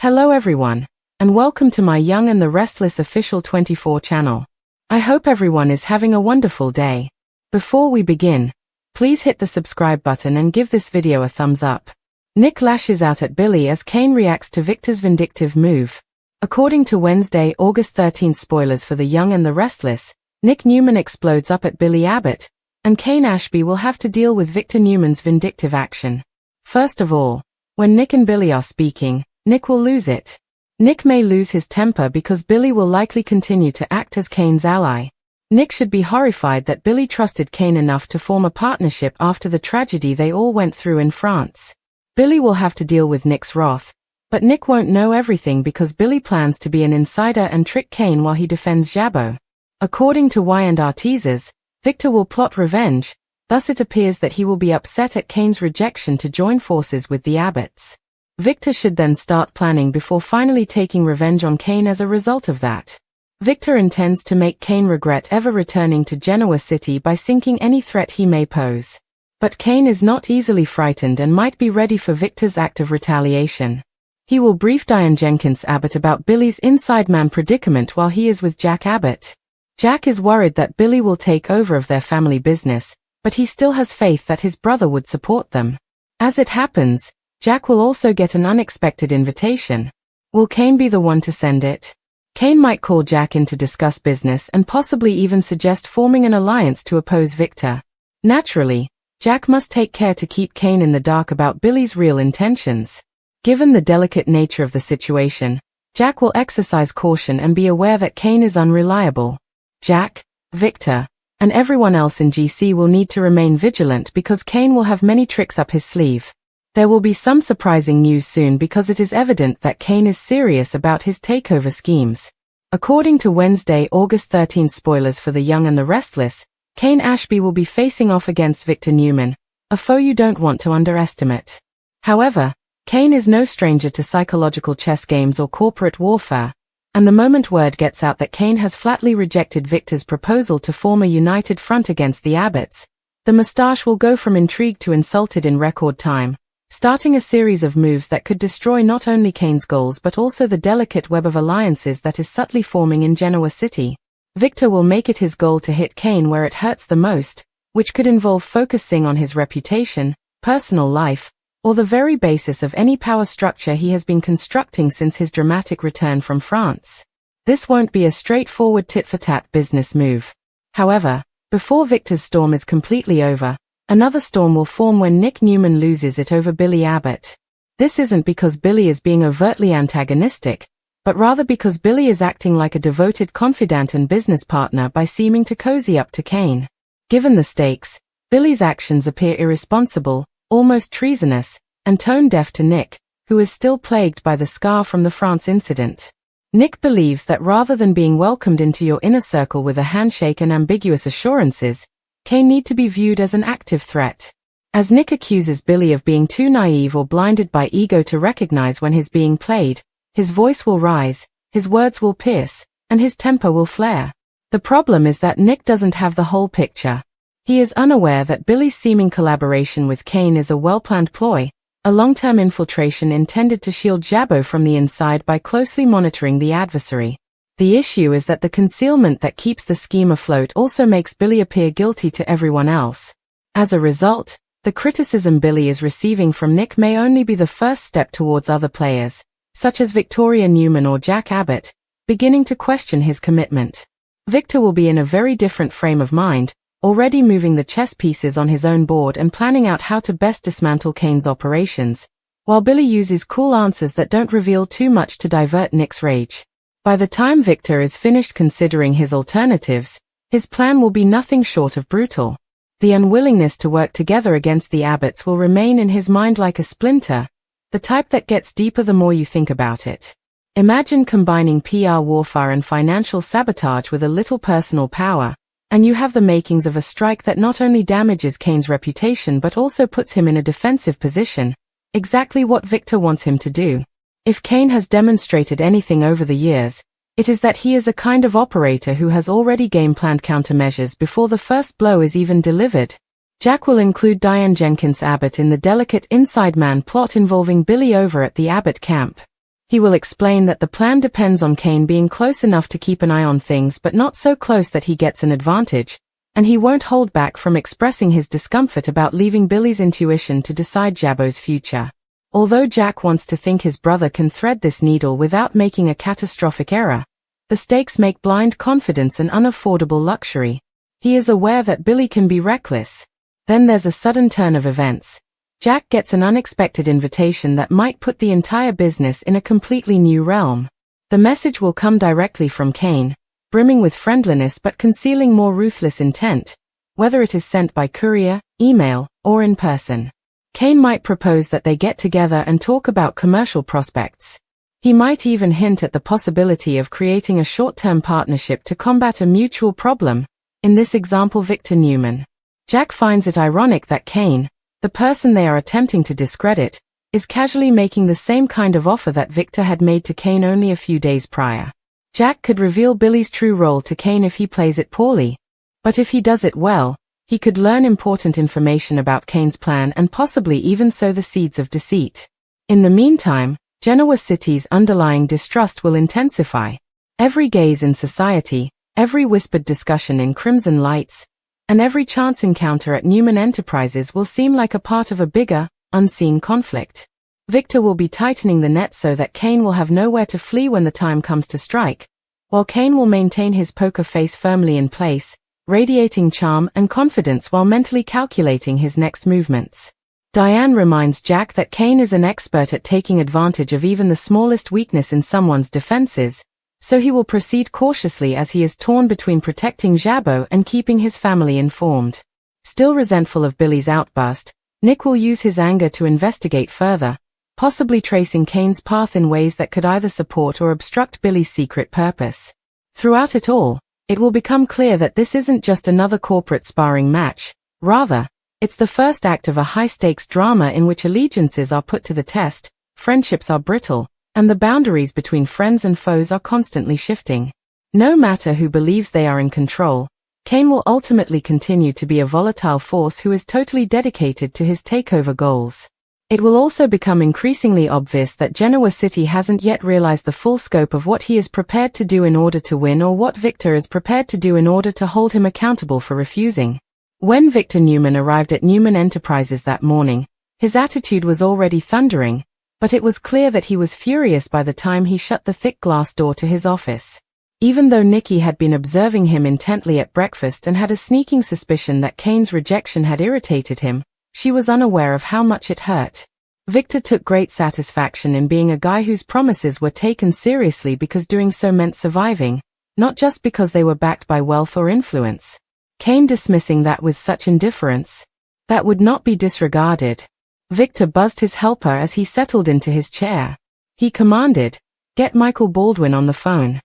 Hello everyone, and welcome to my Young and the Restless official 24 channel. I hope everyone is having a wonderful day. Before we begin, please hit the subscribe button and give this video a thumbs up. Nick lashes out at Billy as Kane reacts to Victor's vindictive move. According to Wednesday, August 13 spoilers for The Young and the Restless, Nick Newman explodes up at Billy Abbott, and Kane Ashby will have to deal with Victor Newman's vindictive action. First of all, when Nick and Billy are speaking, Nick will lose it. Nick may lose his temper because Billy will likely continue to act as Kane's ally. Nick should be horrified that Billy trusted Kane enough to form a partnership after the tragedy they all went through in France. Billy will have to deal with Nick's wrath, but Nick won't know everything because Billy plans to be an insider and trick Kane while he defends Jabbo. According to Y&R teasers, Victor will plot revenge, thus it appears that he will be upset at Kane's rejection to join forces with the Abbotts. Victor should then start planning before finally taking revenge on Kane as a result of that. Victor intends to make Kane regret ever returning to Genoa City by sinking any threat he may pose. But Kane is not easily frightened and might be ready for Victor's act of retaliation. He will brief Diane Jenkins Abbott about Billy's inside man predicament while he is with Jack Abbott. Jack is worried that Billy will take over of their family business, but he still has faith that his brother would support them. As it happens, Jack will also get an unexpected invitation. Will Kane be the one to send it? Kane might call Jack in to discuss business and possibly even suggest forming an alliance to oppose Victor. Naturally, Jack must take care to keep Kane in the dark about Billy's real intentions. Given the delicate nature of the situation, Jack will exercise caution and be aware that Kane is unreliable. Jack, Victor, and everyone else in GC will need to remain vigilant because Kane will have many tricks up his sleeve. There will be some surprising news soon because it is evident that Kane is serious about his takeover schemes. According to Wednesday, August 13 spoilers for The Young and the Restless, Kane Ashby will be facing off against Victor Newman, a foe you don't want to underestimate. However, Kane is no stranger to psychological chess games or corporate warfare, and the moment word gets out that Kane has flatly rejected Victor's proposal to form a united front against the Abbotts, the moustache will go from intrigued to insulted in record time, starting a series of moves that could destroy not only Kane's goals but also the delicate web of alliances that is subtly forming in Genoa City. Victor will make it his goal to hit Kane where it hurts the most, which could involve focusing on his reputation, personal life, or the very basis of any power structure he has been constructing since his dramatic return from France. This won't be a straightforward tit-for-tat business move. However, before Victor's storm is completely over, another storm will form when Nick Newman loses it over Billy Abbott. This isn't because Billy is being overtly antagonistic, but rather because Billy is acting like a devoted confidant and business partner by seeming to cozy up to Kane. Given the stakes, Billy's actions appear irresponsible, almost treasonous, and tone-deaf to Nick, who is still plagued by the scar from the France incident. Nick believes that rather than being welcomed into your inner circle with a handshake and ambiguous assurances, Kane need to be viewed as an active threat. As Nick accuses Billy of being too naive or blinded by ego to recognize when he's being played, his voice will rise, his words will pierce, and his temper will flare. The problem is that Nick doesn't have the whole picture. He is unaware that Billy's seeming collaboration with Kane is a well-planned ploy, a long-term infiltration intended to shield Jabbo from the inside by closely monitoring the adversary. The issue is that the concealment that keeps the scheme afloat also makes Billy appear guilty to everyone else. As a result, the criticism Billy is receiving from Nick may only be the first step towards other players, such as Victoria Newman or Jack Abbott, beginning to question his commitment. Victor will be in a very different frame of mind, already moving the chess pieces on his own board and planning out how to best dismantle Kane's operations, while Billy uses cool answers that don't reveal too much to divert Nick's rage. By the time Victor is finished considering his alternatives, his plan will be nothing short of brutal. The unwillingness to work together against the Abbotts will remain in his mind like a splinter, the type that gets deeper the more you think about it. Imagine combining PR warfare and financial sabotage with a little personal power, and you have the makings of a strike that not only damages Kane's reputation but also puts him in a defensive position, exactly what Victor wants him to do. If Kane has demonstrated anything over the years, it is that he is a kind of operator who has already game-planned countermeasures before the first blow is even delivered. Jack will include Diane Jenkins Abbott in the delicate inside man plot involving Billy over at the Abbott camp. He will explain that the plan depends on Kane being close enough to keep an eye on things but not so close that he gets an advantage, and he won't hold back from expressing his discomfort about leaving Billy's intuition to decide Jabo's future. Although Jack wants to think his brother can thread this needle without making a catastrophic error, the stakes make blind confidence an unaffordable luxury. He is aware that Billy can be reckless. Then there's a sudden turn of events. Jack gets an unexpected invitation that might put the entire business in a completely new realm. The message will come directly from Kane, brimming with friendliness but concealing more ruthless intent, whether it is sent by courier, email, or in person. Kane might propose that they get together and talk about commercial prospects. He might even hint at the possibility of creating a short-term partnership to combat a mutual problem, in this example Victor Newman. Jack finds it ironic that Kane, the person they are attempting to discredit, is casually making the same kind of offer that Victor had made to Kane only a few days prior. Jack could reveal Billy's true role to Kane if he plays it poorly. But if he does it well, he could learn important information about Kane's plan and possibly even sow the seeds of deceit. In the meantime, Genoa City's underlying distrust will intensify. Every gaze in society, every whispered discussion in Crimson Lights, and every chance encounter at Newman Enterprises will seem like a part of a bigger, unseen conflict. Victor will be tightening the net so that Kane will have nowhere to flee when the time comes to strike, while Kane will maintain his poker face firmly in place, radiating charm and confidence while mentally calculating his next movements. Diane reminds Jack that Kane is an expert at taking advantage of even the smallest weakness in someone's defenses, so he will proceed cautiously as he is torn between protecting Jabo and keeping his family informed. Still resentful of Billy's outburst, Nick will use his anger to investigate further, possibly tracing Kane's path in ways that could either support or obstruct Billy's secret purpose. Throughout it all, it will become clear that this isn't just another corporate sparring match, rather, it's the first act of a high-stakes drama in which allegiances are put to the test, friendships are brittle, and the boundaries between friends and foes are constantly shifting. No matter who believes they are in control, Kane will ultimately continue to be a volatile force who is totally dedicated to his takeover goals. It will also become increasingly obvious that Genoa City hasn't yet realized the full scope of what he is prepared to do in order to win or what Victor is prepared to do in order to hold him accountable for refusing. When Victor Newman arrived at Newman Enterprises that morning, his attitude was already thundering, but it was clear that he was furious by the time he shut the thick glass door to his office. Even though Nikki had been observing him intently at breakfast and had a sneaking suspicion that Kane's rejection had irritated him, she was unaware of how much it hurt. Victor took great satisfaction in being a guy whose promises were taken seriously because doing so meant surviving, not just because they were backed by wealth or influence. Kane dismissing that with such indifference, that would not be disregarded. Victor buzzed his helper as he settled into his chair. He commanded, "Get Michael Baldwin on the phone.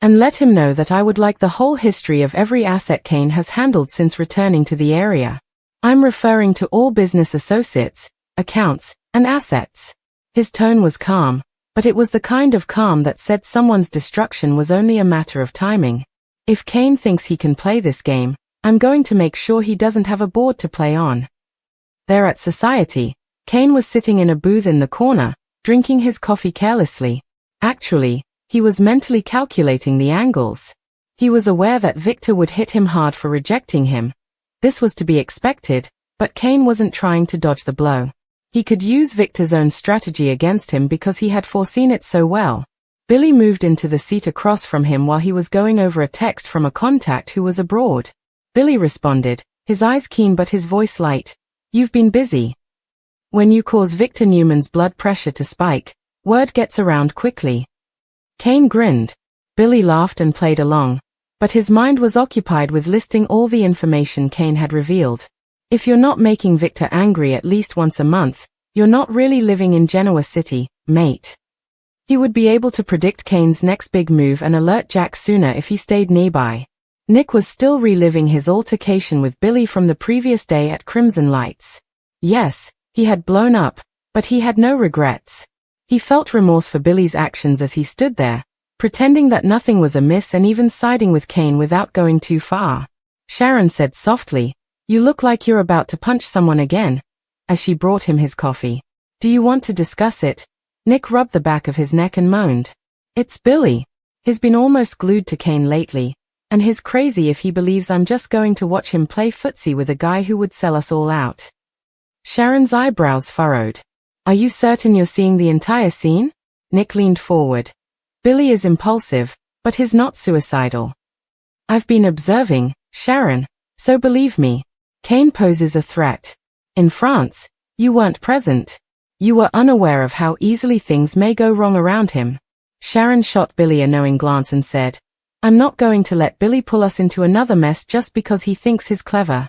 And let him know that I would like the whole history of every asset Kane has handled since returning to the area. I'm referring to all business associates, accounts, and assets." His tone was calm, but it was the kind of calm that said someone's destruction was only a matter of timing. If Kane thinks he can play this game, I'm going to make sure he doesn't have a board to play on. There at Society, Kane was sitting in a booth in the corner, drinking his coffee carelessly. Actually, he was mentally calculating the angles. He was aware that Victor would hit him hard for rejecting him. This was to be expected, but Kane wasn't trying to dodge the blow. He could use Victor's own strategy against him because he had foreseen it so well. Billy moved into the seat across from him while he was going over a text from a contact who was abroad. Billy responded, his eyes keen but his voice light. "You've been busy. When you cause Victor Newman's blood pressure to spike, word gets around quickly." Kane grinned. Billy laughed and played along, but his mind was occupied with listing all the information Kane had revealed. If you're not making Victor angry at least once a month, you're not really living in Genoa City, mate. He would be able to predict Kane's next big move and alert Jack sooner if he stayed nearby. Nick was still reliving his altercation with Billy from the previous day at Crimson Lights. Yes, he had blown up, but he had no regrets. He felt remorse for Billy's actions as he stood there, pretending that nothing was amiss and even siding with Kane without going too far. Sharon said softly, "You look like you're about to punch someone again," as she brought him his coffee. "Do you want to discuss it?" Nick rubbed the back of his neck and moaned. It's Billy. He's been almost glued to Kane lately, and he's crazy if he believes I'm just going to watch him play footsie with a guy who would sell us all out. Sharon's eyebrows furrowed. Are you certain you're seeing the entire scene? Nick leaned forward. Billy is impulsive, but he's not suicidal. I've been observing, Sharon, so believe me. Kane poses a threat. In France, you weren't present. You were unaware of how easily things may go wrong around him. Sharon shot Billy a knowing glance and said, I'm not going to let Billy pull us into another mess just because he thinks he's clever.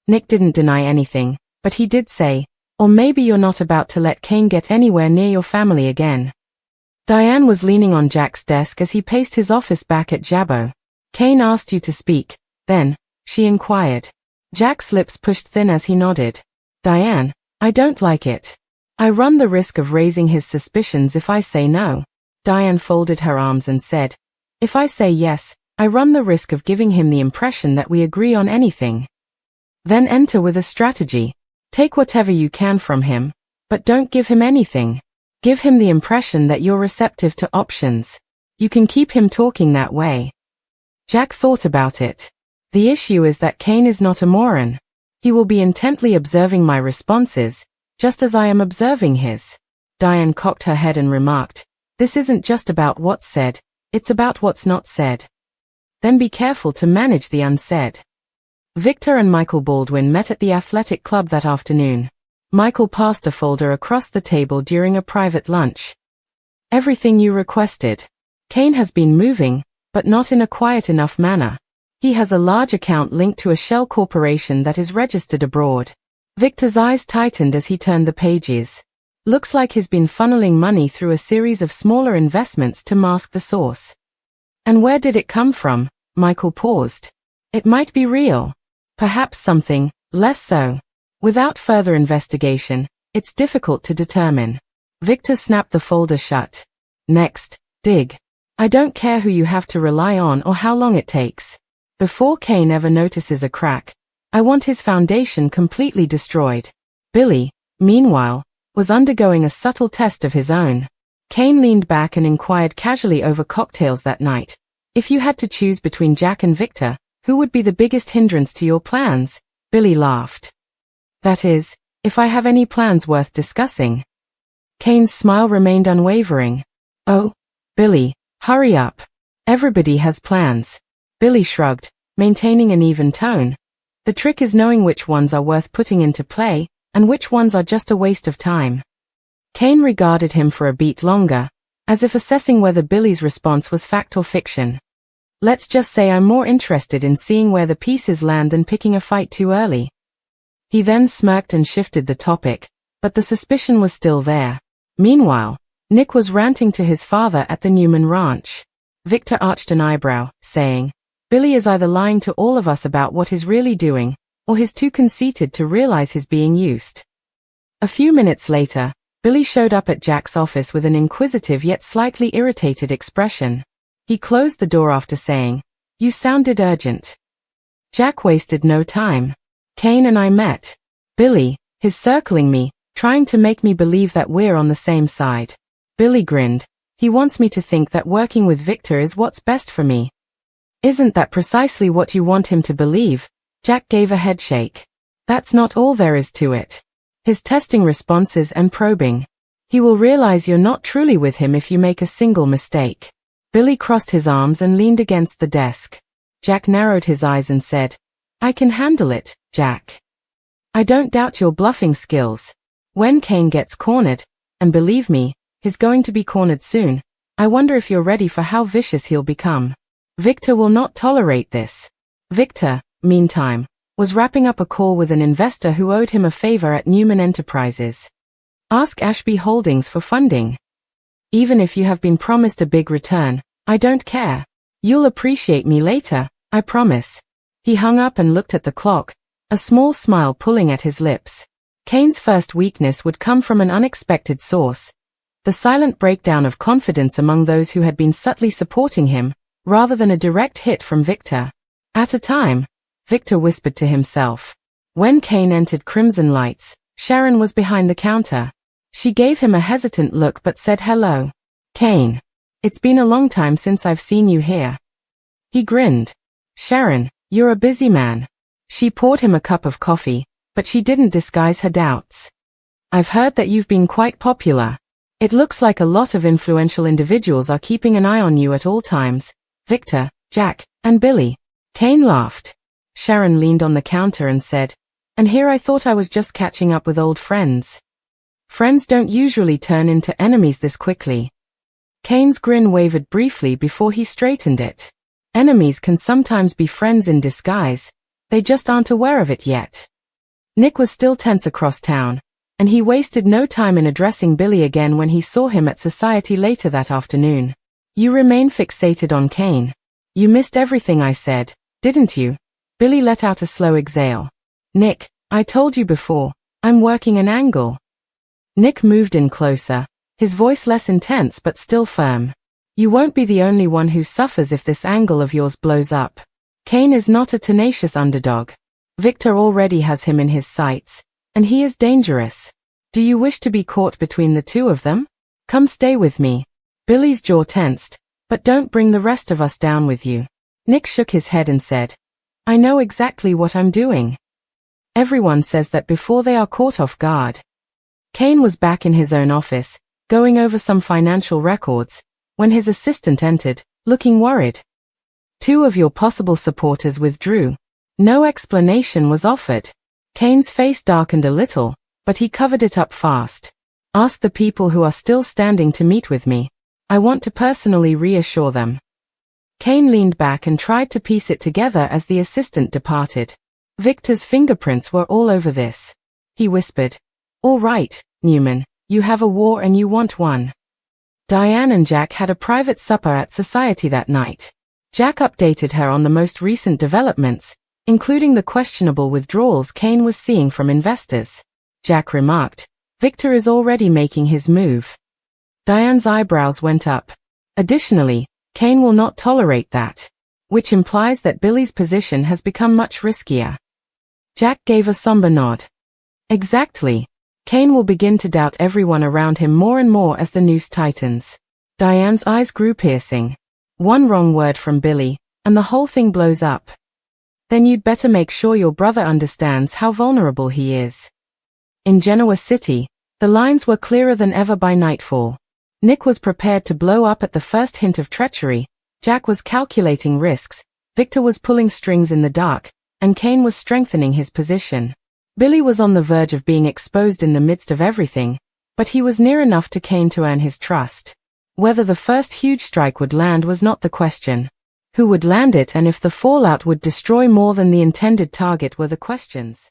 Nick didn't deny anything, but he did say, or maybe you're not about to let Kane get anywhere near your family again. Diane was leaning on Jack's desk as he paced his office back at Jabbo. Kane asked you to speak, then, she inquired. Jack's lips pushed thin as he nodded. Diane, I don't like it. I run the risk of raising his suspicions if I say no. Diane folded her arms and said, if I say yes, I run the risk of giving him the impression that we agree on anything. Then enter with a strategy. Take whatever you can from him, but don't give him anything. Give him the impression that you're receptive to options. You can keep him talking that way. Jack thought about it. The issue is that Kane is not a moron. He will be intently observing my responses, just as I am observing his. Diane cocked her head and remarked, this isn't just about what's said, it's about what's not said. Then be careful to manage the unsaid. Victor and Michael Baldwin met at the athletic club that afternoon. Michael passed a folder across the table during a private lunch. Everything you requested. Kane has been moving, but not in a quiet enough manner. He has a large account linked to a shell corporation that is registered abroad. Victor's eyes tightened as he turned the pages. Looks like he's been funneling money through a series of smaller investments to mask the source. And where did it come from? Michael paused. It might be real. Perhaps something, less so. Without further investigation, it's difficult to determine. Victor snapped the folder shut. Next, dig. I don't care who you have to rely on or how long it takes. Before Kane ever notices a crack, I want his foundation completely destroyed. Billy, meanwhile, was undergoing a subtle test of his own. Kane leaned back and inquired casually over cocktails that night. If you had to choose between Jack and Victor, who would be the biggest hindrance to your plans? Billy laughed. That is, if I have any plans worth discussing. Kane's smile remained unwavering. Oh, Billy, hurry up. Everybody has plans. Billy shrugged, maintaining an even tone. The trick is knowing which ones are worth putting into play, and which ones are just a waste of time. Kane regarded him for a beat longer, as if assessing whether Billy's response was fact or fiction. Let's just say I'm more interested in seeing where the pieces land than picking a fight too early. He then smirked and shifted the topic, but the suspicion was still there. Meanwhile, Nick was ranting to his father at the Newman ranch. Victor arched an eyebrow, saying, Billy is either lying to all of us about what he's really doing, or he's too conceited to realize he's being used. A few minutes later, Billy showed up at Jack's office with an inquisitive yet slightly irritated expression. He closed the door after saying, You sounded urgent. Jack wasted no time. Kane and I met. Billy, he's circling me, trying to make me believe that we're on the same side. Billy grinned. He wants me to think that working with Victor is what's best for me. Isn't that precisely what you want him to believe? Jack gave a headshake. That's not all there is to it. His testing responses and probing. He will realize you're not truly with him if you make a single mistake. Billy crossed his arms and leaned against the desk. Jack narrowed his eyes and said, I can handle it, Jack. I don't doubt your bluffing skills. When Kane gets cornered, and believe me, he's going to be cornered soon, I wonder if you're ready for how vicious he'll become. Victor will not tolerate this. Victor, meantime, was wrapping up a call with an investor who owed him a favor at Newman Enterprises. Ask Ashby Holdings for funding. Even if you have been promised a big return, I don't care. You'll appreciate me later, I promise. He hung up and looked at the clock, a small smile pulling at his lips. Kane's first weakness would come from an unexpected source. The silent breakdown of confidence among those who had been subtly supporting him, rather than a direct hit from Victor. At a time, Victor whispered to himself. When Kane entered Crimson Lights, Sharon was behind the counter. She gave him a hesitant look but said hello. Kane. It's been a long time since I've seen you here. He grinned. Sharon, you're a busy man. She poured him a cup of coffee, but she didn't disguise her doubts. I've heard that you've been quite popular. It looks like a lot of influential individuals are keeping an eye on you at all times. Victor, Jack, and Billy. Kane laughed. Sharon leaned on the counter and said, and here I thought I was just catching up with old friends. Friends don't usually turn into enemies this quickly. Kane's grin wavered briefly before he straightened it. Enemies can sometimes be friends in disguise, they just aren't aware of it yet. Nick was still tense across town, and he wasted no time in addressing Billy again when he saw him at society later that afternoon. You remain fixated on Kane. You missed everything I said, didn't you? Billy let out a slow exhale. Nick, I told you before, I'm working an angle. Nick moved in closer, his voice less intense but still firm. You won't be the only one who suffers if this angle of yours blows up. Kane is not a tenacious underdog. Victor already has him in his sights, and he is dangerous. Do you wish to be caught between the two of them? Come stay with me. Billy's jaw tensed, but don't bring the rest of us down with you. Nick shook his head and said, I know exactly what I'm doing. Everyone says that before they are caught off guard. Kane was back in his own office, going over some financial records, when his assistant entered, looking worried. Two of your possible supporters withdrew. No explanation was offered. Kane's face darkened a little, but he covered it up fast. Ask the people who are still standing to meet with me. I want to personally reassure them. Kane leaned back and tried to piece it together as the assistant departed. Victor's fingerprints were all over this. He whispered, all right, Newman, you have a war and you want one. Diane and Jack had a private supper at society that night. Jack updated her on the most recent developments, including the questionable withdrawals Kane was seeing from investors. Jack remarked, Victor is already making his move. Diane's eyebrows went up. Additionally, Kane will not tolerate that, which implies that Billy's position has become much riskier. Jack gave a somber nod. Exactly. Kane will begin to doubt everyone around him more and more as the noose tightens. Diane's eyes grew piercing. One wrong word from Billy, and the whole thing blows up. Then you'd better make sure your brother understands how vulnerable he is. In Genoa City, the lines were clearer than ever by nightfall. Nick was prepared to blow up at the first hint of treachery, Jack was calculating risks, Victor was pulling strings in the dark, and Kane was strengthening his position. Billy was on the verge of being exposed in the midst of everything, but he was near enough to Kane to earn his trust. Whether the first huge strike would land was not the question. Who would land it and if the fallout would destroy more than the intended target were the questions.